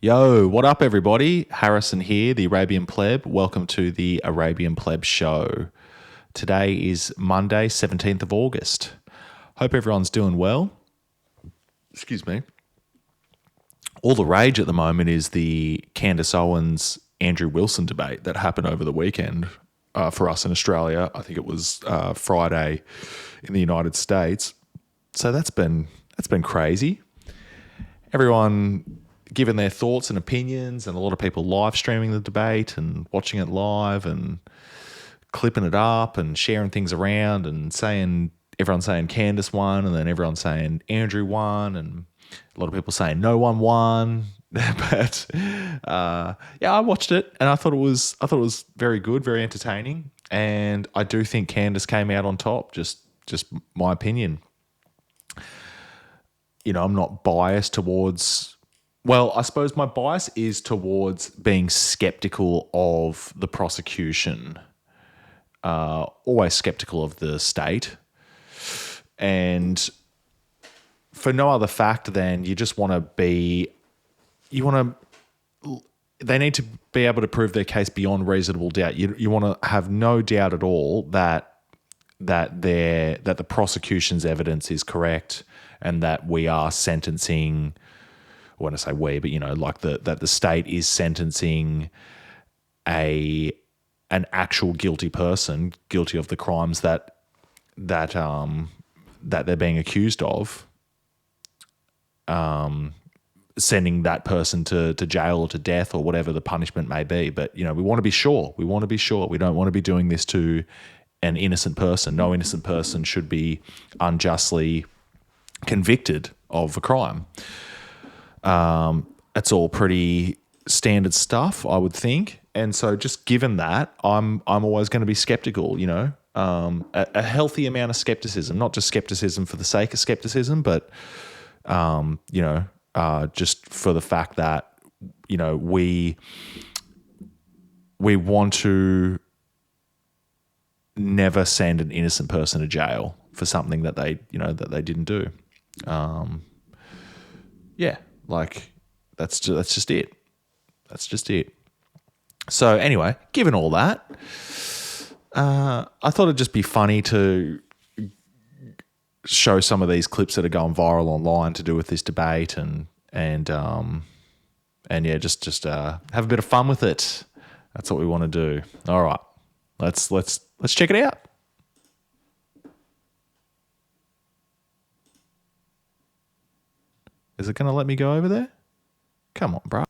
Yo, what up, everybody? Harrison here, the Arabian Pleb. Welcome to the Arabian Pleb show. Today is Monday, 17th of August. Hope everyone's doing well. Excuse me. All the rage at the moment is the Candace Owens, Andrew Wilson debate that happened over the weekend for us in Australia. I think it was Friday in the United States. So that's been crazy. Everyone giving their thoughts and opinions, and a lot of people live streaming the debate and watching it live and clipping it up and sharing things around and everyone saying Candace won, and then everyone saying Andrew won, and a lot of people saying no one won. But yeah, I watched it and I thought it was very good, very entertaining, and I do think Candace came out on top. Just my opinion. You know, I'm not biased towards. Well, I suppose my bias is towards being skeptical of the prosecution, always skeptical of the state, and for no other fact than they need to be able to prove their case beyond reasonable doubt. You want to have no doubt at all that the prosecution's evidence is correct, and that we are sentencing. When I say we, but that the state is sentencing an actual guilty person, guilty of the crimes that they're being accused of, sending that person to jail or to death or whatever the punishment may be. But we want to be sure. We want to be sure. We don't want to be doing this to an innocent person. No innocent person should be unjustly convicted of a crime. It's all pretty standard stuff, I would think. And so just given that, I'm always going to be skeptical, a healthy amount of skepticism, not just skepticism for the sake of skepticism, but, just for the fact that, we want to never send an innocent person to jail for something that they didn't do. Yeah. Like that's just it. That's just it. So anyway, given all that, I thought it'd just be funny to show some of these clips that are going viral online to do with this debate, and yeah, just have a bit of fun with it. That's what we want to do. All right, let's check it out. Is it going to let me go over there? Come on, bro.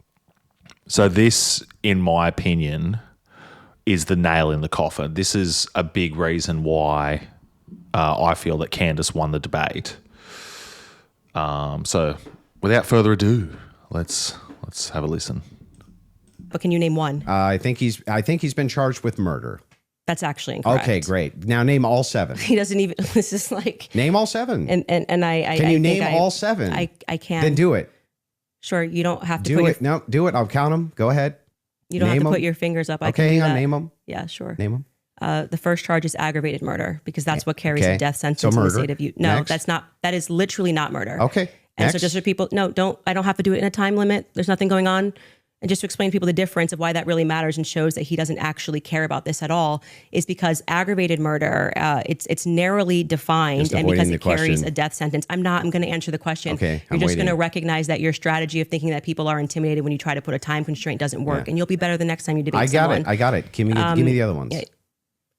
So this, in my opinion, is the nail in the coffin. This is a big reason why I feel that Candace won the debate. So without further ado, let's have a listen. But can you name one? I think he's been charged with murder. That's actually incorrect. Okay, great. Now name all seven. He doesn't even. This is like name all seven. And I can you name all seven? I can. Then do it. Sure, you don't have to do it. No, do it. I'll count them. Go ahead. You don't have to put your fingers up. Okay, hang on. Name them. Yeah, sure. Name them. The first charge is aggravated murder, because that's what carries a death sentence in the state of Utah. No, Next. that's not. That is literally not murder. Okay. And Next. so just for people, I don't have to do it in a time limit. There's nothing going on. And just to explain to people the difference of why that really matters and shows that he doesn't actually care about this at all, is because aggravated murder, it's narrowly defined, and because it carries a death sentence. I'm going to answer the question. Okay, You're just going to recognize that your strategy of thinking that people are intimidated when you try to put a time constraint doesn't work, and you'll be better the next time you debate someone. I got it. Give me the other ones.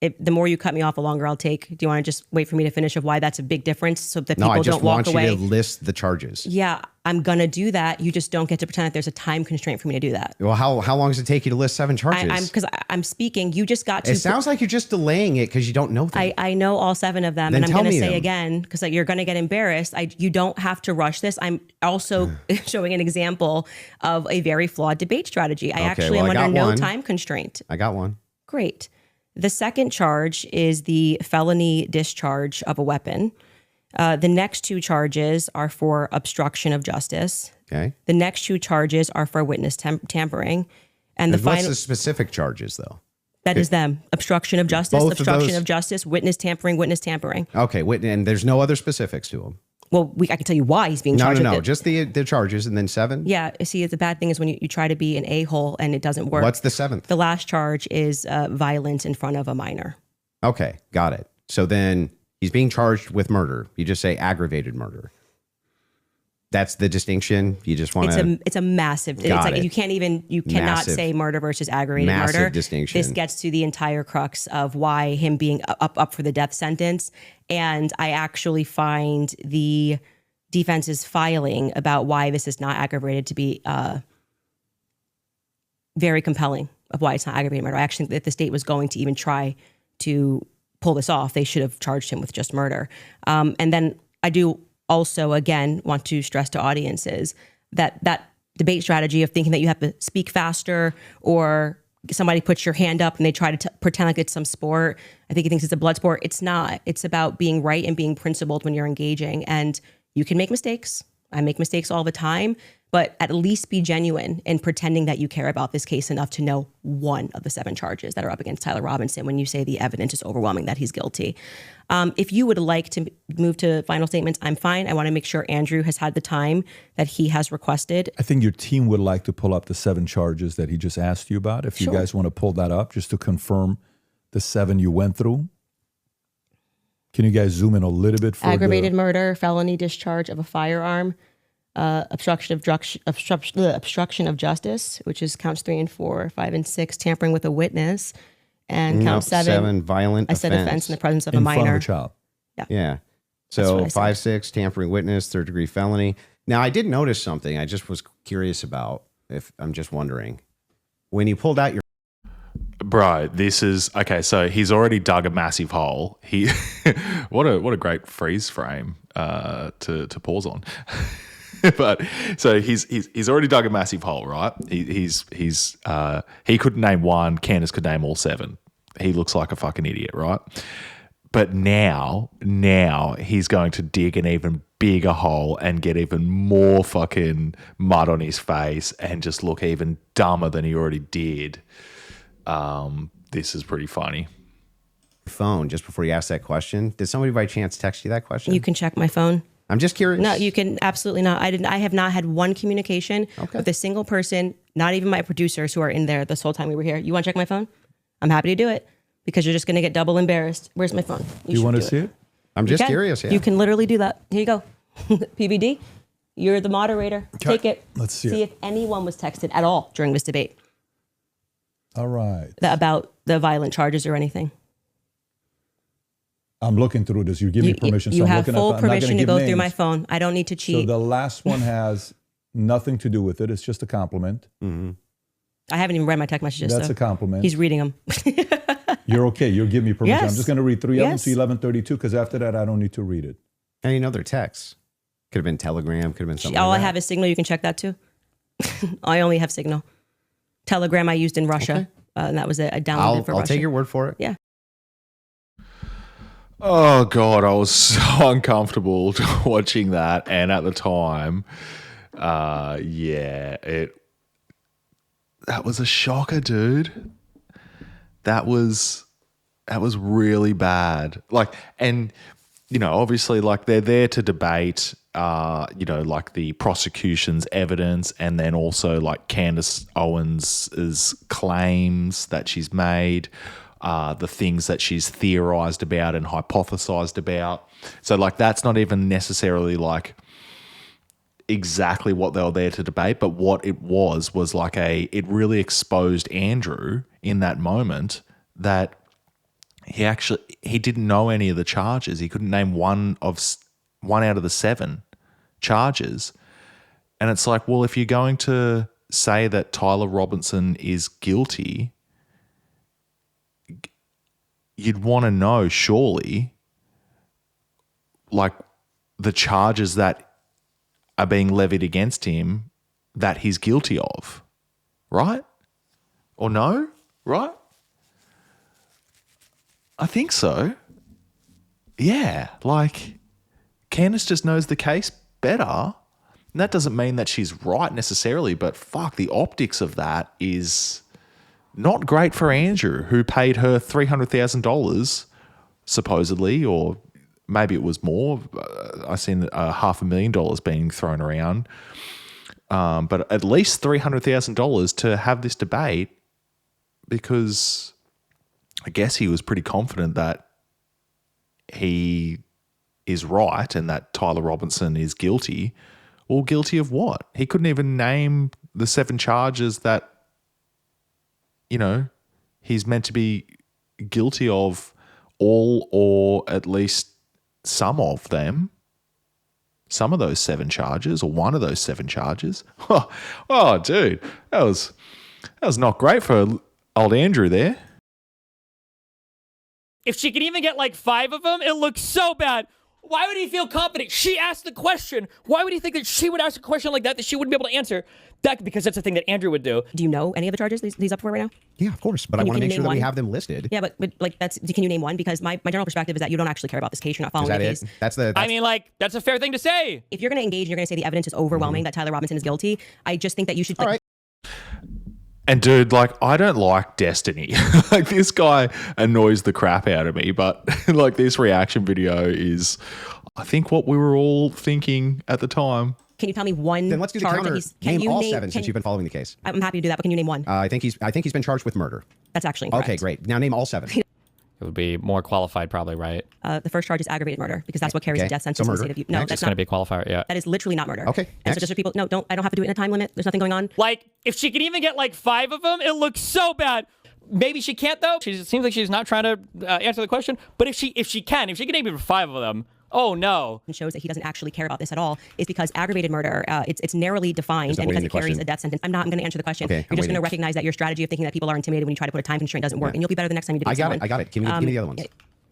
The more you cut me off, the longer I'll take. Do you want to just wait for me to finish of why that's a big difference, so that people don't walk away? No, I just want you to list the charges. Yeah, I'm going to do that. You just don't get to pretend that there's a time constraint for me to do that. Well, how long does it take you to list seven charges? Because I'm speaking. You just got to. It sounds like you're just delaying it because you don't know them. I know all seven of them, Then and I'm going to say them. again, because you're going to get embarrassed. You don't have to rush this. I'm also showing an example of a very flawed debate strategy. I am under no time constraint. I got one. Great. The second charge is the felony discharge of a weapon. The next two charges are for obstruction of justice. Okay. The next two charges are for witness tampering. And what's the specific charges, though? That is them. Obstruction of justice, obstruction of justice, witness tampering. Okay, and there's no other specifics to them. Well, I can tell you why he's being charged. No. Just the charges and then 7? Yeah. See, the bad thing is when you try to be an a-hole and it doesn't work. What's the 7th? The last charge is violence in front of a minor. Okay, got it. So then he's being charged with murder. You just say aggravated murder. That's the distinction. You just want to. It's a massive. It's like you cannot Massive. say murder versus aggravated Massive murder. distinction. This gets to the entire crux of why him being up for the death sentence. And I actually find the defense's filing about why this is not aggravated to be very compelling of why it's not aggravated murder. I actually think that if the state was going to even try to pull this off, they should have charged him with just murder. And then I do also, again, want to stress to audiences that debate strategy of thinking that you have to speak faster or somebody puts your hand up and they try to pretend like it's some sport. I think he thinks it's a blood sport. It's not. It's about being right and being principled when you're engaging. And you can make mistakes. I make mistakes all the time, but at least be genuine in pretending that you care about this case enough to know one of the 7 charges that are up against Tyler Robinson when you say the evidence is overwhelming that he's guilty. If you would like to move to final statements, I'm fine. I want to make sure Andrew has had the time that he has requested. I think your team would like to pull up the 7 charges that he just asked you about. If you guys want to pull that up just to confirm the 7 you went through. Can you guys zoom in a little bit? For aggravated murder, felony discharge of a firearm, obstruction of justice, which is counts 3 and 4, 5 and 6, tampering with a witness, and count 7 violent I said offense in the presence of a in minor. front of a child. Yeah. That's what So I 5, 6, tampering witness, 3rd degree felony. Now, I did notice something I just was curious about. If I'm just wondering. When you pulled out your Bro, this is okay. So he's already dug a massive hole. He, what a great freeze frame to pause on. But so he's already dug a massive hole, right? He couldn't name one. Candace could name all 7. He looks like a fucking idiot, right? But now he's going to dig an even bigger hole and get even more fucking mud on his face and just look even dumber than he already did. This is pretty funny. phone just before you ask that question, did somebody by chance text you that question? You can check my phone. I'm just curious. No, you can absolutely not. I have not had one communication with a single person, not even my producers who are in there this whole time we were here. You want to check my phone? I'm happy to do it because you're just going to get double embarrassed. Where's my phone? You want to see it? I'm just curious. Yeah. You can literally do that. Here you go. PBD, you're the moderator. Okay. Take it. Let's see See it. if anyone was texted at all during this debate All right. about the violent charges or anything. I'm looking through this. You give me permission. You I'm have looking full at, I'm not permission gonna to give go names. through my phone. I don't need to So cheat. the last one has nothing to do with it. It's just a compliment. Mm-hmm. I haven't even read my text messages. That's so a compliment. He's reading them. You're okay. You'll give me permission. Yes. I'm just going to read 3 of them Yes. to 1132 because after that, I don't need to read it. And you know their texts. Could have been Telegram. Could have been something. All like I that. have is Signal. You can check that too. I only have Signal. Telegram I used in Russia. And that was it. I downloaded it for I'll Russia. take your word for it. Yeah. Oh God, I was so uncomfortable watching that, and at the time, that was a shocker, dude. That was really bad. Like, and you know, obviously, like they're there to debate, like the prosecution's evidence, and then also like Candace Owens's claims that she's made. The things that she's theorized about and hypothesized about. So like that's not even necessarily like exactly what they were there to debate, but what it was like it really exposed Andrew in that moment that he didn't know any of the charges. He couldn't name one out of the 7 charges. And it's like, well, if you're going to say that Tyler Robinson is guilty, you'd want to know, surely, like the charges that are being levied against him that he's guilty of, right? Or no, right? I think so. Yeah, like Candace just knows the case better. And that doesn't mean that she's right necessarily, but fuck, the optics of that is not great for Andrew, who paid her $300,000, supposedly, or maybe it was more. I seen $500,000 being thrown around, but at least $300,000 to have this debate, because I guess he was pretty confident that he is right and that Tyler Robinson is guilty. Well, guilty of what? He couldn't even name the 7 charges that, he's meant to be guilty of, all or at least some of them. Some of those 7 charges, or one of those 7 charges. Oh, dude, that was not great for old Andrew there. If she can even get like 5 of them, it looks so bad. Why would he feel confident? She asked the question. Why would he think that she would ask a question like that she wouldn't be able to answer? Because that's the thing that Andrew would do. Do you know any of the charges he's up for right now? Yeah, of course. But I want to make sure that we have them listed. Yeah, but like can you name one? Because my general perspective is that you don't actually care about this case. You're not following the case. That's that's a fair thing to say. If you're going to engage and you're going to say the evidence is overwhelming that Tyler Robinson is guilty, I just think that you should. All right. And dude, like, I don't like Destiny. Like, this guy annoys the crap out of me, but like, this reaction video is, I think, what we were all thinking at the time. Can you tell me one? Then let's do the charge counter. Name all 7 since you've been following the case. I'm happy to do that, but can you name one? I think he's been charged with murder. That's actually incorrect. Okay, great. Now name all 7. It would be more qualified, probably, right? The first charge is aggravated murder, because that's what carries a death sentence So in the murder. state of No, Next. that's It's going not. to be a qualifier, yeah. That is literally not murder. Okay, And next. so just for people, I don't have to do it in a time limit. There's nothing going on. Like, if she can even get like 5 of them, it looks so bad. Maybe she can't, though. It seems like she's not trying to answer the question. But if she can name even 5 of them, oh no. And shows that he doesn't actually care about this at all is because aggravated murder, it's narrowly defined, and because it carries a death sentence. I'm going to answer the question. Okay, You're just going to recognize that your strategy of thinking that people are intimidated when you try to put a time constraint doesn't work, and you'll be better the next time you do I someone. got it. Give me the other ones.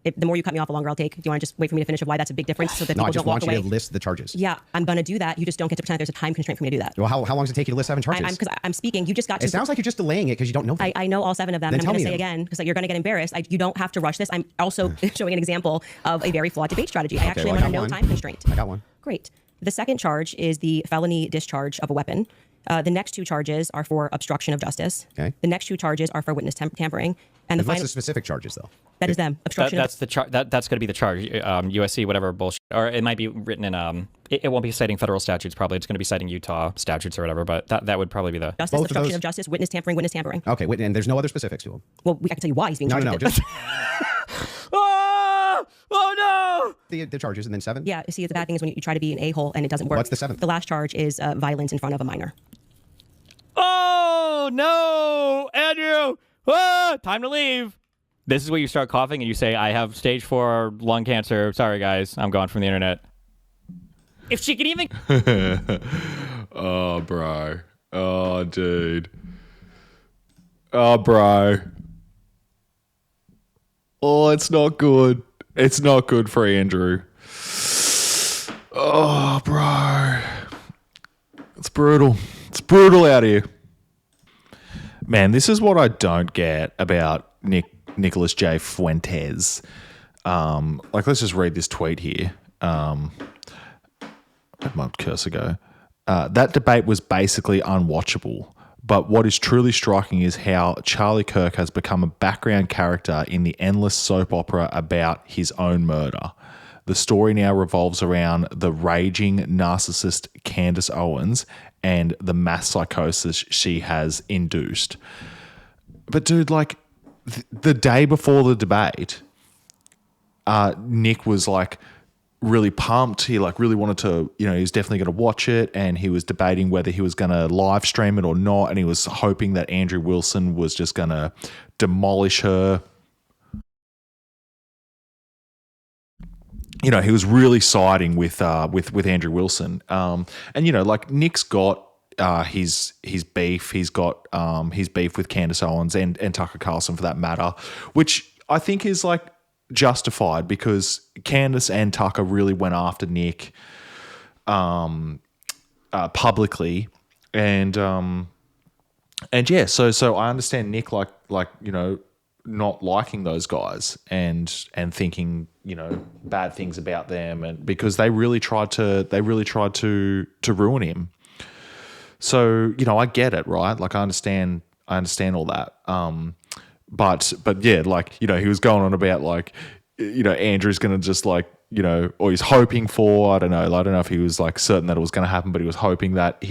The more you cut me off, the longer I'll take. Do you want to just wait for me to finish of why that's a big difference so that No, I people just don't walk want you away? to list the charges. Yeah, I'm going to do that. You just don't get to pretend there's a time constraint for me to do that. Well, how long does it take you to list 7 charges? Because I'm speaking. You just got to. It sounds like you're just delaying it because you don't know them. I know all 7 of them, Then and I'm going to tell say me them. again because you're going to get embarrassed. You don't have to rush this. I'm also showing an example of a very flawed debate strategy. I actually well, am I under got no one. time constraint. I got one. Great. The second charge is the felony discharge of a weapon. The next 2 charges are for obstruction of justice. Okay. The next 2 charges are for witness tampering. And the What's final, the specific charges, though? that is them. Obstruction. That's the that's going to be the charge. USC, whatever bullshit. Or it might be written in, it won't be citing federal statutes, probably. It's going to be citing Utah statutes or whatever, but that would probably be the... justice, both of obstruction those? of justice, witness tampering. Okay, and there's no other specifics to them. Well, I can tell you why he's being charged No, with it. just Oh no! the charges and then 7? Yeah, see, the bad thing is when you try to be an a-hole and it doesn't work. What's the 7th? The last charge is violence in front of a minor. Oh no, Andrew! Time to leave. This is where you start coughing and you say, "I have stage 4 lung cancer. Sorry, guys, I'm gone from the internet." If she can even... Oh, bro. Oh, dude. Oh, bro. Oh, it's not good. It's not good for Andrew. Oh, bro. It's brutal. It's brutal out here. Man, this is what I don't get about Nicholas J. Fuentes. Let's just read this tweet here. Where'd my cursor go? That debate was basically unwatchable. But what is truly striking is how Charlie Kirk has become a background character in the endless soap opera about his own murder. The story now revolves around the raging narcissist Candace Owens and the mass psychosis she has induced. But dude, the day before the debate, Nick was really pumped. He really wanted to, he was definitely going to watch it, and he was debating whether he was going to live stream it or not, and he was hoping that Andrew Wilson was just going to demolish her. He was really siding with Andrew Wilson. Nick's got his beef. He's got his beef with Candace Owens and Tucker Carlson for that matter, which I think is justified because Candace and Tucker really went after Nick publicly, and yeah, so I understand Nick not liking those guys and thinking bad things about them, and because they really tried to ruin him. So I get it, right? I understand all that. But yeah, he was going on about Andrew's going to just like, or he's hoping for, I don't know if he was like certain that it was going to happen, but he was hoping that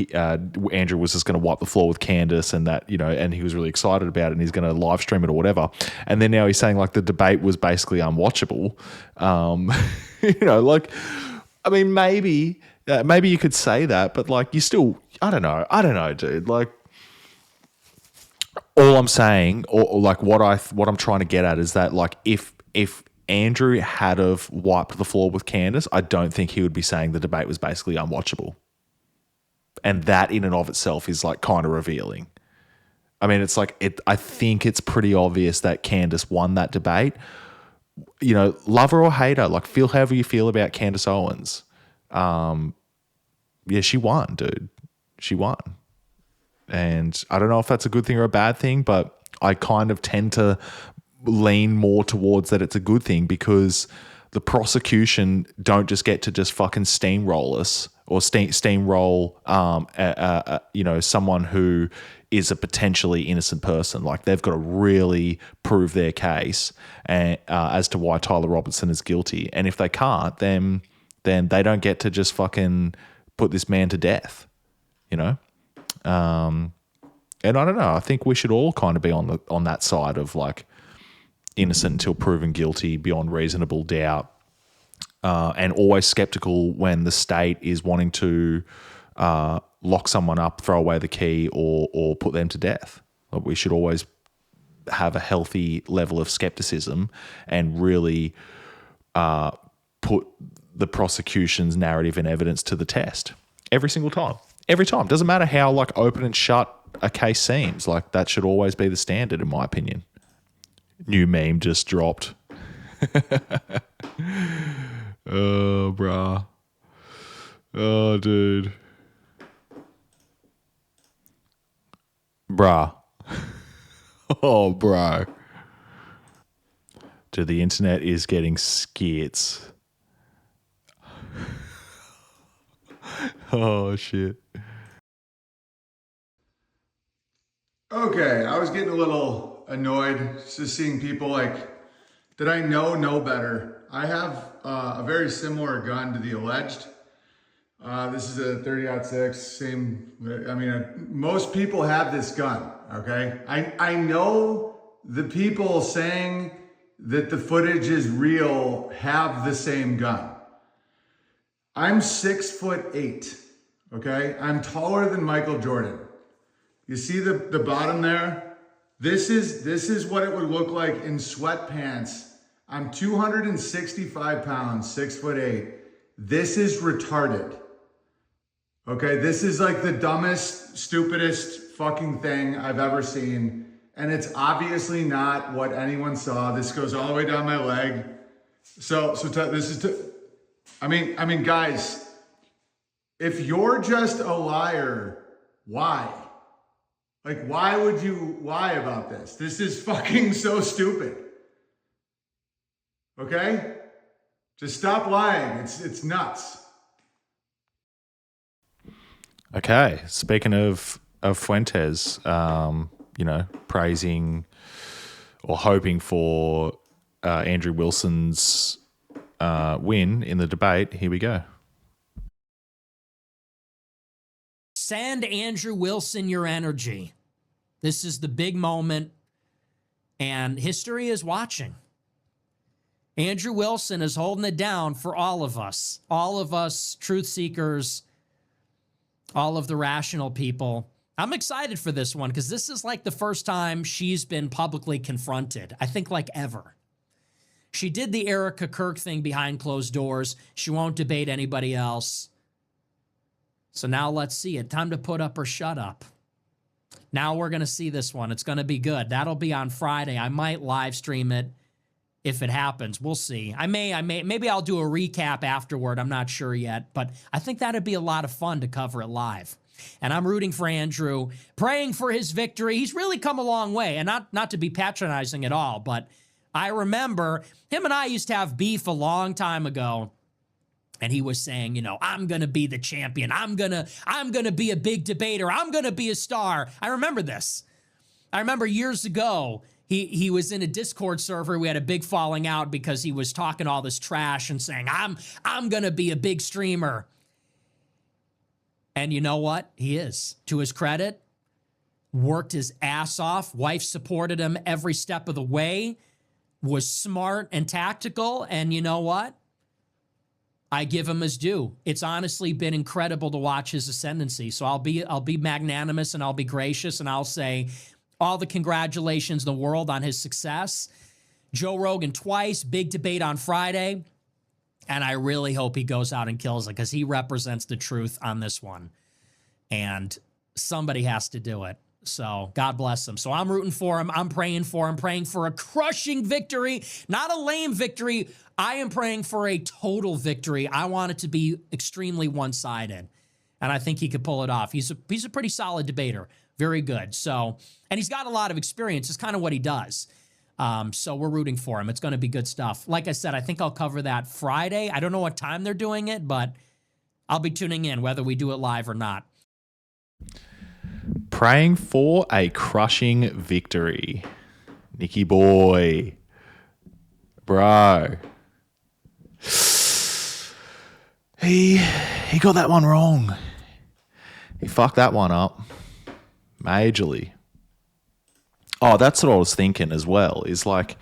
Andrew was just going to wipe the floor with Candace and that, and he was really excited about it and he's going to live stream it or whatever. And then now he's saying like the debate was basically unwatchable. I mean, maybe you could say that, but like you still, I don't know, dude. Like all I'm saying, or like what I'm trying to get at is that like if Andrew had have wiped the floor with Candace, I don't think he would be saying the debate was basically unwatchable. And that in and of itself is like kind of revealing. I mean, it's like I think it's pretty obvious that Candace won that debate. Love her or hate her, like feel however you feel about Candace Owens. Yeah, she won, dude. She won. And I don't know if that's a good thing or a bad thing, but I kind of tend to lean more towards that it's a good thing because the prosecution don't just get to just fucking steamroll us or steamroll someone who is a potentially innocent person. Like they've got to really prove their case and as to why Tyler Robertson is guilty. And if they can't, then they don't get to just fucking put this man to death, And I don't know. I think we should all kind of be on that side of like innocent until proven guilty beyond reasonable doubt, and always skeptical when the state is wanting to lock someone up, throw away the key, or put them to death. Like we should always have a healthy level of skepticism and really put the prosecution's narrative and evidence to the test every single time. Every time. Doesn't matter how like open and shut a case seems. Like that should always be the standard, in my opinion. New meme just dropped. Oh, bruh. Oh, dude. Bruh. Oh, bro. Dude, the internet is getting skits. Oh, shit. Okay, I was getting a little annoyed just seeing people like that I know better. I have a very similar gun to the alleged. This is a 30-06, same, I mean, most people have this gun, okay? I know the people saying that the footage is real have the same gun. I'm 6'8", okay? I'm taller than Michael Jordan. You see the bottom there? This is what it would look like in sweatpants. I'm 265 pounds, 6'8". This is retarded. Okay, this is like the dumbest, stupidest fucking thing I've ever seen. And it's obviously not what anyone saw. This goes all the way down my leg. I mean, guys, if you're just a liar, why? Like, why would you lie about this? This is fucking so stupid. Okay? Just stop lying. It's nuts. Okay. Speaking of Fuentes, praising or hoping for Andrew Wilson's win in the debate, here we go. Send Andrew Wilson your energy. This is the big moment, and history is watching. Andrew Wilson is holding it down for all of us truth seekers, all of the rational people. I'm excited for this one because this is like the first time she's been publicly confronted, I think like ever. She did the Erica Kirk thing behind closed doors. She won't debate anybody else. So now let's see it. Time to put up or shut up. Now we're going to see this one. It's going to be good. That'll be on Friday. I might live stream it if it happens. We'll see. Maybe I'll do a recap afterward. I'm not sure yet, but I think that'd be a lot of fun to cover it live. And I'm rooting for Andrew, praying for his victory. He's really come a long way, and not to be patronizing at all, but I remember him and I used to have beef a long time ago. And he was saying, I'm going to be the champion. I'm going to be a big debater. I'm going to be a star. I remember this. I remember years ago, he was in a Discord server. We had a big falling out because he was talking all this trash and saying, I'm going to be a big streamer. And you know what? He is. To his credit, worked his ass off. Wife supported him every step of the way, was smart and tactical. And you know what? I give him his due. It's honestly been incredible to watch his ascendancy. So I'll be magnanimous and I'll be gracious and I'll say all the congratulations in the world on his success. Joe Rogan twice, big debate on Friday. And I really hope he goes out and kills it because he represents the truth on this one. And somebody has to do it. So God bless him. So I'm rooting for him. I'm praying for him, praying for a crushing victory, not a lame victory. I am praying for a total victory. I want it to be extremely one-sided. And I think he could pull it off. He's a pretty solid debater. Very good. So, and he's got a lot of experience. It's kind of what he does. So we're rooting for him. It's going to be good stuff. Like I said, I think I'll cover that Friday. I don't know what time they're doing it, but I'll be tuning in whether we do it live or not. Praying for a crushing victory. Nicky boy. Bro. He got that one wrong. He fucked that one up. Majorly. Oh, that's what I was thinking as well. Is like,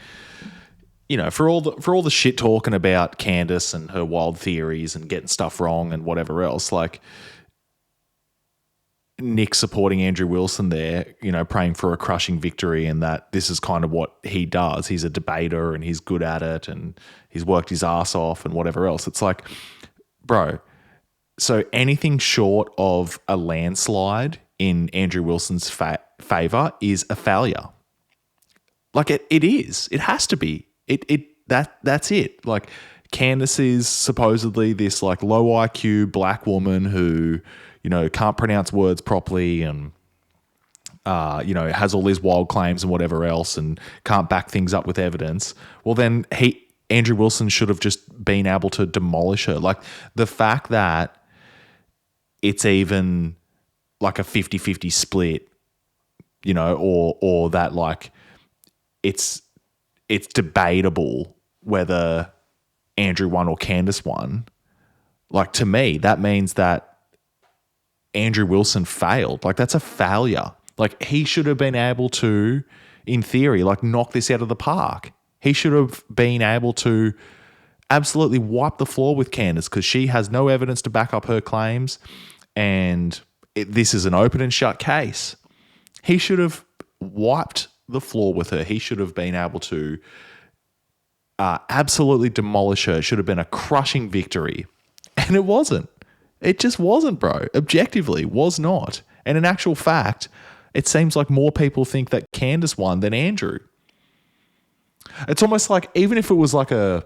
you know, for all the shit talking about Candace and her wild theories and getting stuff wrong and whatever else, like Nick supporting Andrew Wilson there, you know, praying for a crushing victory and that this is kind of what he does. He's a debater and he's good at it and he's worked his ass off and whatever else. It's like, bro, so anything short of a landslide in Andrew Wilson's favor is a failure. Like it is. It has to be. That's it. Like Candace is supposedly this like low IQ black woman who, you know, can't pronounce words properly and, you know, has all these wild claims and whatever else and can't back things up with evidence. Well, then Andrew Wilson should have just been able to demolish her. Like the fact that it's even like a 50-50 split, you know, or that like it's debatable whether Andrew won or Candace won. Like to me, that means that Andrew Wilson failed. Like that's a failure. Like he should have been able to, in theory, like knock this out of the park. He should have been able to absolutely wipe the floor with Candace because she has no evidence to back up her claims and this is an open and shut case. He should have wiped the floor with her. He should have been able to absolutely demolish her. It should have been a crushing victory. And it wasn't. It just wasn't, bro. Objectively, was not. And in actual fact, it seems like more people think that Candace won than Andrew. It's almost like even if it was like I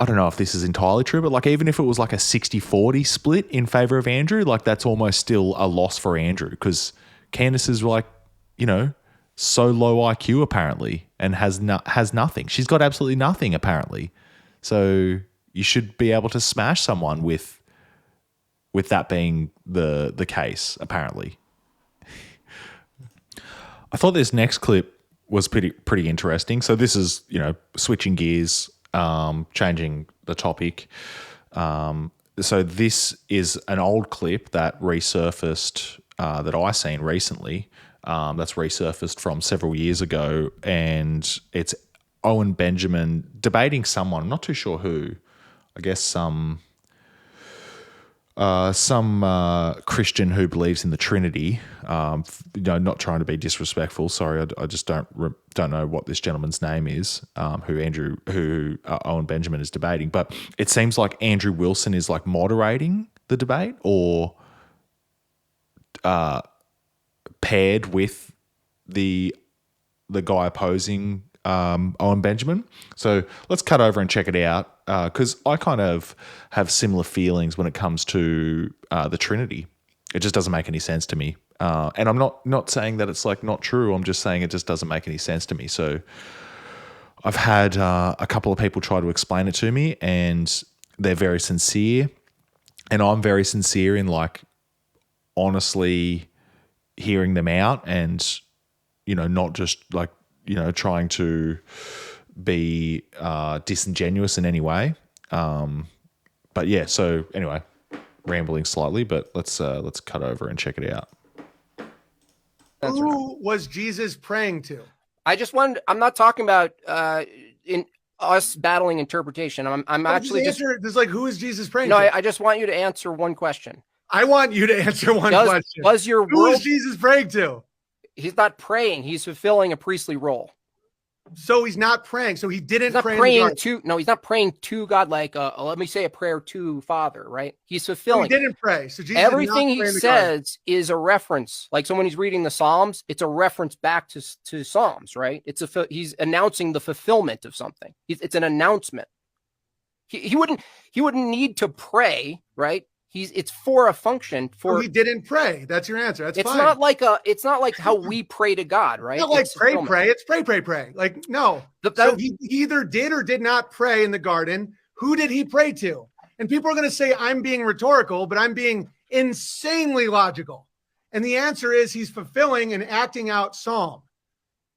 don't know if this is entirely true, but like even if it was like a 60-40 split in favor of Andrew, like that's almost still a loss for Andrew because Candace is like, you know, so low IQ apparently and has nothing. She's got absolutely nothing apparently. So you should be able to smash someone with that being the case apparently. I thought this next clip was pretty interesting. So this is, you know, switching gears, changing the topic. So this is an old clip that resurfaced that I seen recently. That's resurfaced from several years ago, and it's Owen Benjamin debating someone. I'm not too sure who. I guess some Christian who believes in the Trinity. You know, not trying to be disrespectful. Sorry, I just don't know what this gentleman's name is. Who Owen Benjamin is debating, but it seems like Andrew Wilson is like moderating the debate or paired with the guy opposing Owen Benjamin. So let's cut over and check it out because I kind of have similar feelings when it comes to the Trinity. It just doesn't make any sense to me. And I'm not saying that it's like not true. I'm just saying it just doesn't make any sense to me. So I've had a couple of people try to explain it to me and they're very sincere. And I'm very sincere in like honestly hearing them out and, not just like, trying to be disingenuous in any way. But yeah, so anyway, rambling slightly, but let's cut over and check it out. Who was Jesus praying to? I just wanted. I'm not talking about in us battling interpretation. I'm actually just like, who is Jesus praying no. to? I just want you to answer one question. I want you to answer one question. Was your who world? is Jesus praying to? He's not praying. He's fulfilling a priestly role. So he's not praying. So he didn't He's not pray praying to. No, he's not praying to God. Like, let me say a prayer to Father. Right? He's fulfilling. So he didn't pray. So Jesus everything he says is a reference. Like, so when he's reading the Psalms, it's a reference back to Psalms. Right? He's announcing the fulfillment of something. It's an announcement. He wouldn't need to pray. Right? It's for a function. He didn't pray. That's your answer. That's it's fine. It's not like how we pray to God, right? It's not like pray. It's pray. Like, no. So he either did or did not pray in the garden. Who did he pray to? And people are going to say I'm being rhetorical, but I'm being insanely logical. And the answer is he's fulfilling and acting out Psalm.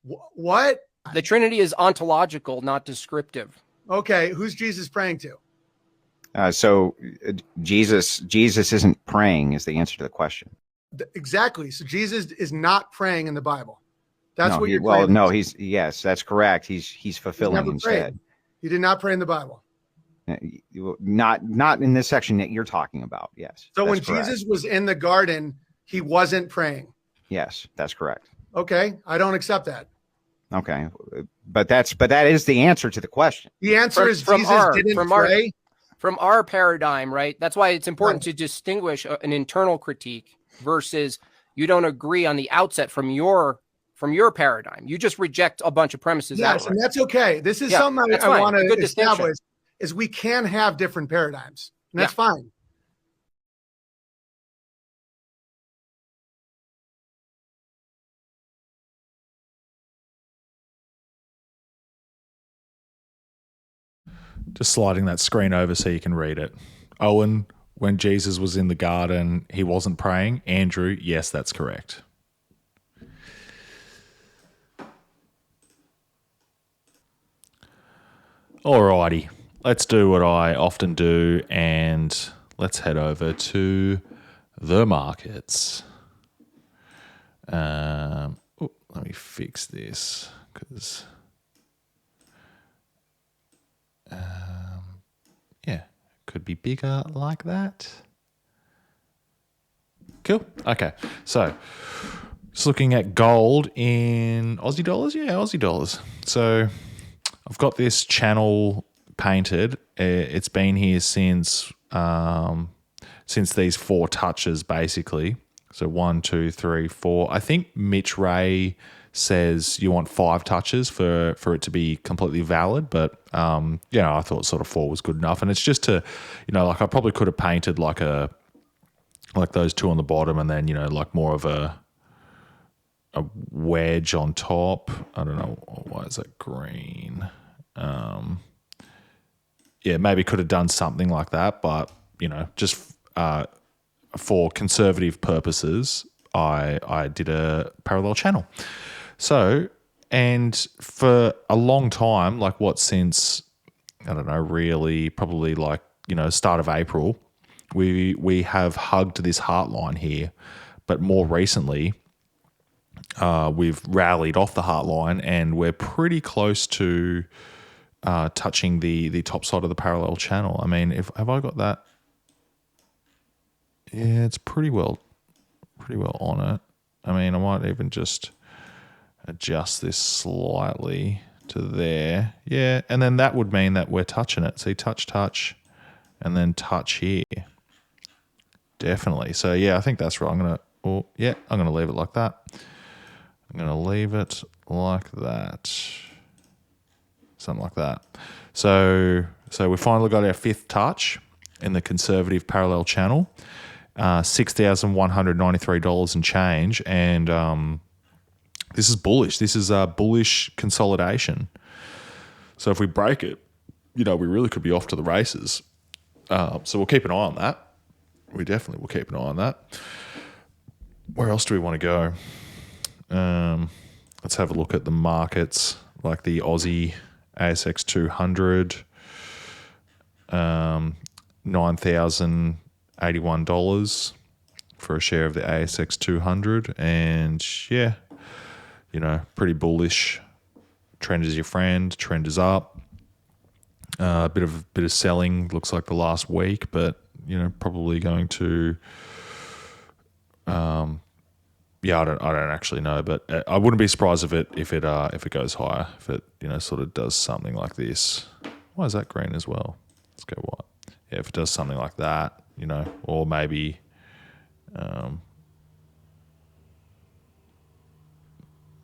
What? The Trinity is ontological, not descriptive. Okay. Who's Jesus praying to? So Jesus isn't praying is the answer to the question. Exactly. So Jesus is not praying in the Bible. That's what you're well, claiming. no, yes, that's correct. He's fulfilling instead. He did not pray in the Bible. Not in this section that you're talking about. Yes. So when Jesus was in the garden, he wasn't praying. Yes, that's correct. Okay. I don't accept that. Okay. But that is the answer to the question. The answer is Jesus didn't pray. From our paradigm, right? That's why it's important to distinguish an internal critique versus you don't agree on the outset from your paradigm. You just reject a bunch of premises. Yes, and that's okay. This is something I want to establish is we can have different paradigms, and that's fine. Just sliding that screen over so you can read it. Owen, when Jesus was in the garden, he wasn't praying. Andrew, yes, that's correct. Alrighty, let's do what I often do and let's head over to the markets. Let me fix this because... could be bigger like that. Cool. Okay. So, just looking at gold in Aussie dollars. Yeah, Aussie dollars. So, I've got this channel painted. It's been here since these 4 touches, basically. So 1, 2, 3, 4. I think Mitch Ray says you want 5 touches for it to be completely valid, but I thought sort of 4 was good enough. And it's just to, like I probably could have painted like those 2 on the bottom, and then like more of a wedge on top. I don't know why is that green. Maybe could have done something like that, but just for conservative purposes, I did a parallel channel. So, and for a long time, since, I don't know, really probably start of April, we have hugged this heart line here. But more recently, we've rallied off the heart line and we're pretty close to touching the top side of the parallel channel. I mean, have I got that? Yeah, it's pretty well on it. I mean, I might even just adjust this slightly to there. Yeah, and then that would mean that we're touching it. See, touch, and then touch here. Definitely. So yeah, I think that's right. I'm gonna leave it like that. Something like that. So we finally got our 5th touch in the conservative parallel channel. $6,193 and change, and this is bullish. This is a bullish consolidation. So if we break it, we really could be off to the races. So we'll keep an eye on that. We definitely will keep an eye on that. Where else do we want to go? let's have a look at the markets, like the Aussie ASX 200, $9,081 for a share of the ASX 200. And yeah, pretty bullish. Trend is your friend. Trend is up. A bit of selling looks like the last week, but probably going to. I don't actually know, but I wouldn't be surprised if it goes higher. If it sort of does something like this. Why is that green as well? Let's go white. Yeah, if it does something like that, or maybe.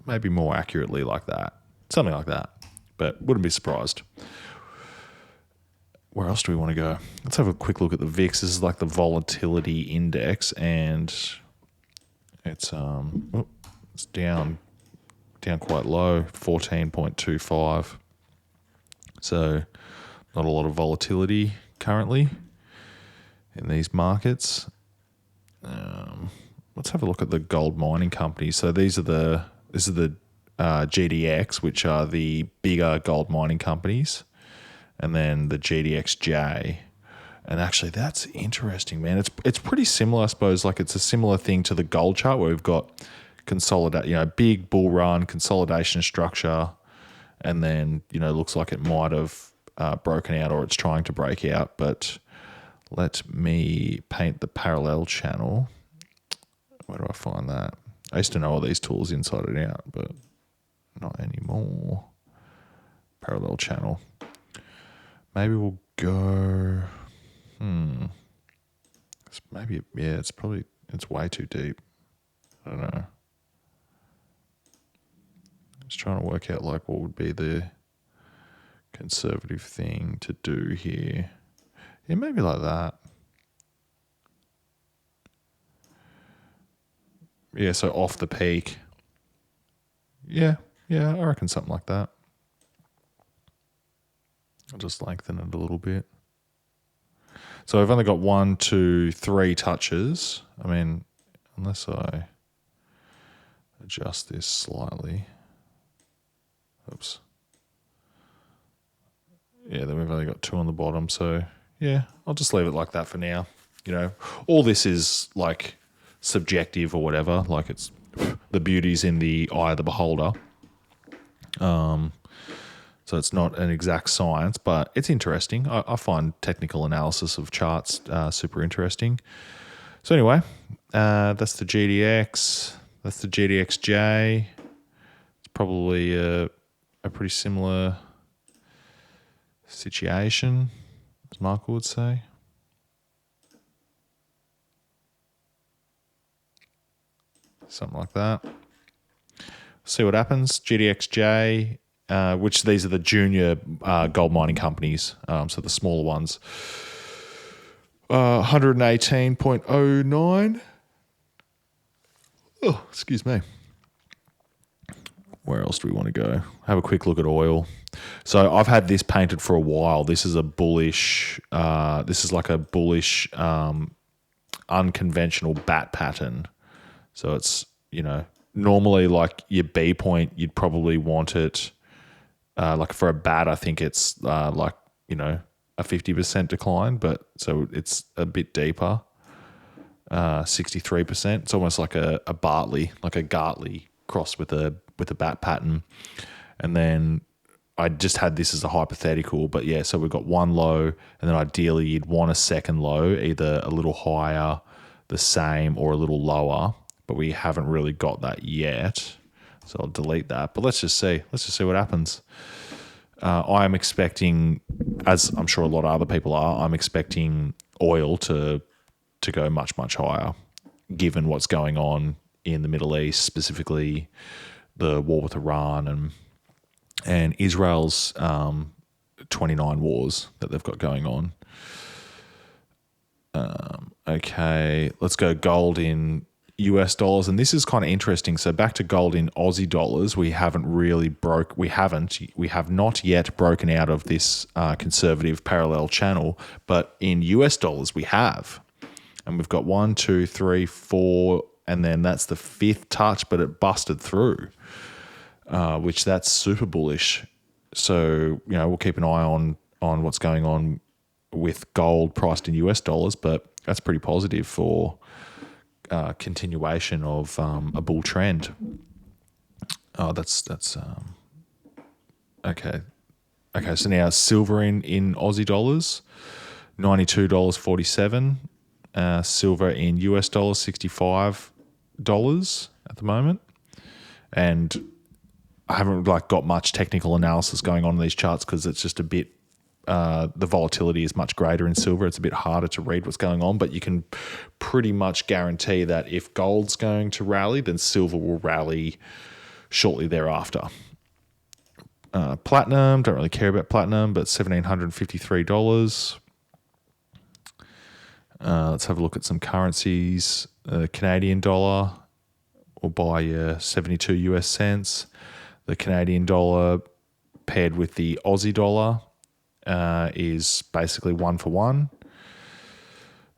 Maybe more accurately like that. Something like that. But wouldn't be surprised. Where else do we want to go? Let's have a quick look at the VIX. This is like the volatility index, and it's down quite low, 14.25. So not a lot of volatility currently in these markets. Let's have a look at the gold mining companies. So this is the GDX, which are the bigger gold mining companies, and then the GDXJ. And actually, that's interesting, man. It's pretty similar, I suppose. Like, it's a similar thing to the gold chart where we've got big bull run, consolidation structure, and then looks like it might have broken out, or it's trying to break out. But let me paint the parallel channel. Where do I find that? I used to know all these tools inside and out, but not anymore. Parallel channel. Maybe we'll go. It's way too deep. I don't know. Just trying to work out like what would be the conservative thing to do here. Yeah, maybe like that. Yeah, so off the peak. Yeah, I reckon something like that. I'll just lengthen it a little bit. So I've only got 1, 2, 3 touches. I mean, unless I adjust this slightly. Oops. Yeah, then we've only got 2 on the bottom. So yeah, I'll just leave it like that for now. All this is like subjective or whatever. Like, it's the beauty's in the eye of the beholder. So it's not an exact science, but it's interesting. I find technical analysis of charts super interesting. So anyway, that's the GDX. That's the GDXJ. It's probably a pretty similar situation, as Michael would say. Something like that. See what happens. GDXJ, which these are the junior gold mining companies, so the smaller ones. 118.09. Oh, excuse me. Where else do we want to go? Have a quick look at oil. So I've had this painted for a while. This is a bullish. This is like a bullish, unconventional bat pattern. So it's, normally like your B point, you'd probably want it, like for a bat, I think it's a 50% decline, but so it's a bit deeper, 63%. It's almost like a Bartley, like a Gartley crossed with a bat pattern. And then I just had this as a hypothetical, but yeah, so we've got one low, and then ideally you'd want a second low, either a little higher, the same, or a little lower, but we haven't really got that yet. So I'll delete that, but let's just see what happens. I am expecting, as I'm sure a lot of other people are, I'm expecting oil to go much, much higher, given what's going on in the Middle East, specifically the war with Iran and Israel's 29 wars that they've got going on. Okay, let's go gold in US dollars, and this is kind of interesting. So back to gold in Aussie dollars, we have not yet broken out of this conservative parallel channel, but in US dollars we have, and we've got 1, 2, 3, 4, and then that's the 5th touch, but it busted through. which that's super bullish. So, we'll keep an eye on what's going on with gold priced in US dollars, but that's pretty positive for continuation of a bull trend. Oh, that's okay. Okay, so now silver in Aussie dollars, $92.47. Silver in US dollars, $65 at the moment. And I haven't got much technical analysis going on in these charts because it's just a bit, the volatility is much greater in silver. It's a bit harder to read what's going on, but you can pretty much guarantee that if gold's going to rally, then silver will rally shortly thereafter. Platinum, don't really care about platinum, but $1,753. Let's have a look at some currencies. Canadian dollar will buy you 72 US cents. The Canadian dollar paired with the Aussie dollar is basically 1 for 1.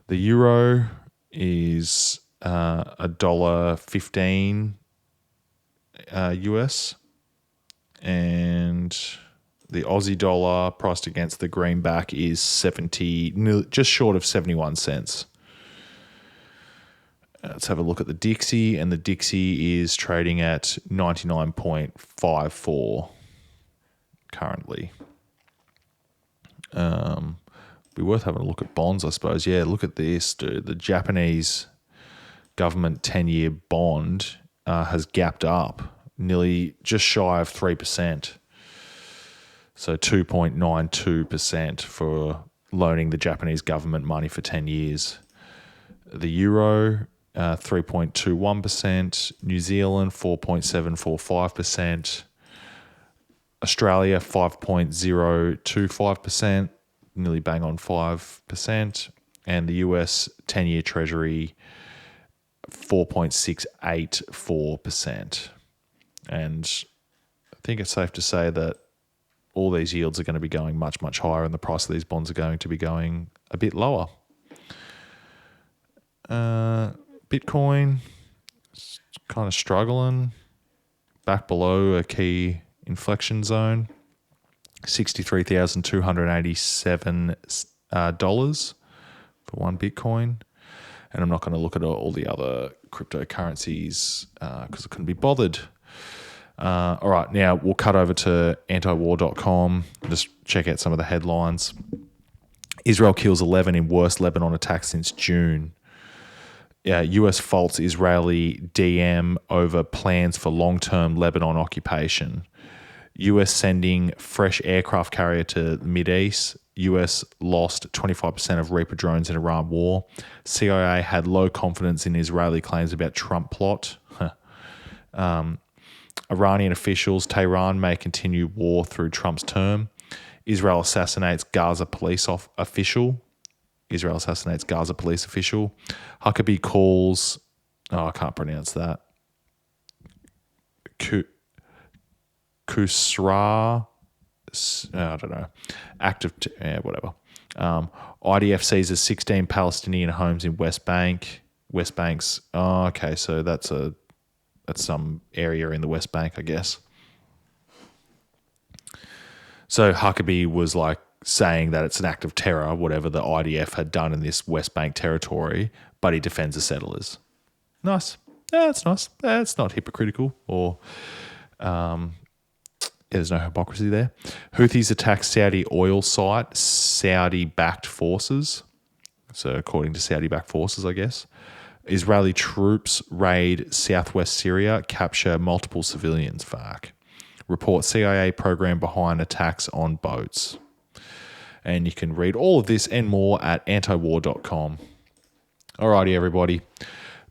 The euro is $1.15 US. And the Aussie dollar priced against the greenback is just short of 71 cents. Let's have a look at the Dixie, and the Dixie is trading at 99.54 currently. Be worth having a look at bonds, I suppose. Yeah, look at this, dude. The Japanese government 10-year bond has gapped up nearly just shy of 3%. So 2.92% for loaning the Japanese government money for 10 years. The euro, 3.21%. New Zealand, 4.745%. Australia, 5.025%, nearly bang on 5%. And the US 10-year Treasury, 4.684%. And I think it's safe to say that all these yields are going to be going much, much higher, and the price of these bonds are going to be going a bit lower. Bitcoin is kind of struggling, back below a key inflection zone, $63,287 for one Bitcoin. And I'm not going to look at all the other cryptocurrencies because I couldn't be bothered. All right, now we'll cut over to antiwar.com. Just check out some of the headlines. Israel kills 11 in worst Lebanon attack since June. US faults Israeli DM over plans for long-term Lebanon occupation. US sending fresh aircraft carrier to the Mideast. US lost 25% of Reaper drones in Iran war. CIA had low confidence in Israeli claims about Trump plot. Iranian officials, Tehran may continue war through Trump's term. Israel assassinates Gaza police official. Huckabee calls, I can't pronounce that. Kusra, I don't know. Whatever. IDF seizes 16 Palestinian homes in West Bank. West Bank's, okay, so that's some area in the West Bank, I guess. So Huckabee was saying that it's an act of terror, whatever the IDF had done in this West Bank territory, but he defends the settlers. Nice. Yeah, it's nice. It's not hypocritical or there's no hypocrisy there. Houthis attack Saudi oil site, Saudi-backed forces. So according to Saudi-backed forces, I guess. Israeli troops raid southwest Syria, capture multiple civilians, FARC. Report CIA program behind attacks on boats. And you can read all of this and more at antiwar.com. Alrighty, everybody.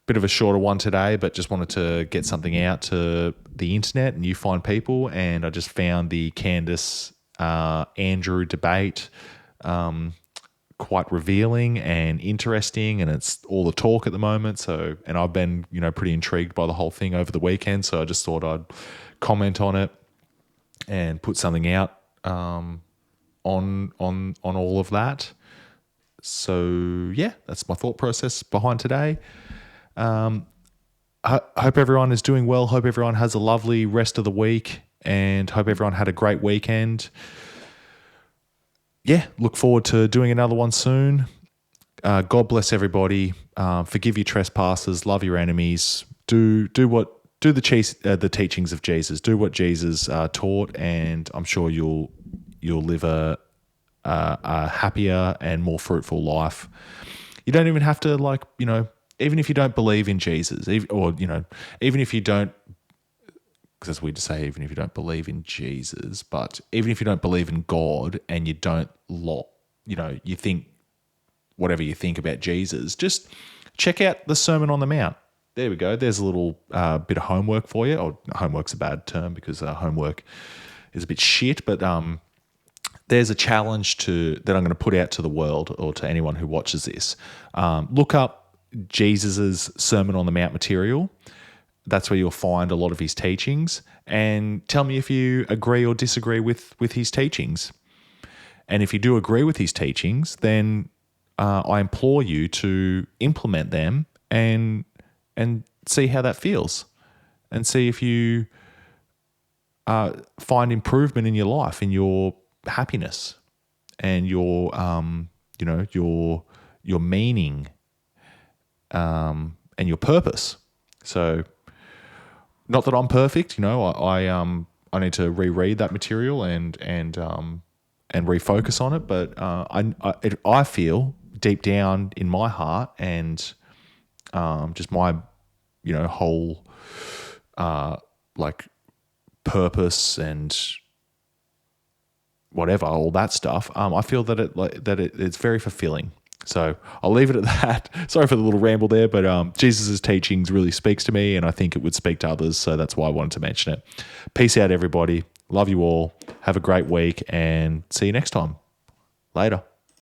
Bit of a shorter one today, but just wanted to get something out to the internet and you fine people. And I just found the Candace Andrew debate quite revealing and interesting, and it's all the talk at the moment. So, and I've been, pretty intrigued by the whole thing over the weekend. So I just thought I'd comment on it and put something out on all of that. So yeah, that's my thought process behind today. I hope everyone is doing well. Hope everyone has a lovely rest of the week, and hope everyone had a great weekend. Yeah, look forward to doing another one soon. God bless everybody. Forgive your trespasses. Love your enemies. Do the teachings of Jesus. Do what Jesus taught, and I'm sure you'll live a happier and more fruitful life. You don't even have to, like, even if you don't believe in Jesus, even if you don't, because it's weird to say even if you don't believe in Jesus, but even if you don't believe in God and you don't, you think whatever you think about Jesus, just check out the Sermon on the Mount. There we go. There's a little bit of homework for you. Or homework's a bad term because homework is a bit shit, but there's a challenge that I'm going to put out to the world or to anyone who watches this. Look up Jesus's Sermon on the Mount material. That's where you'll find a lot of his teachings, and tell me if you agree or disagree with his teachings. And if you do agree with his teachings, then I implore you to implement them and see how that feels, and see if you find improvement in your life, in your happiness, and your your meaning, and your purpose. So, not that I'm perfect, I need to reread that material and refocus on it, but I feel deep down in my heart and just my whole like purpose and whatever, all that stuff. I feel that it's very fulfilling. So I'll leave it at that. Sorry for the little ramble there, but Jesus' teachings really speaks to me, and I think it would speak to others. So that's why I wanted to mention it. Peace out, everybody. Love you all. Have a great week, and see you next time. Later.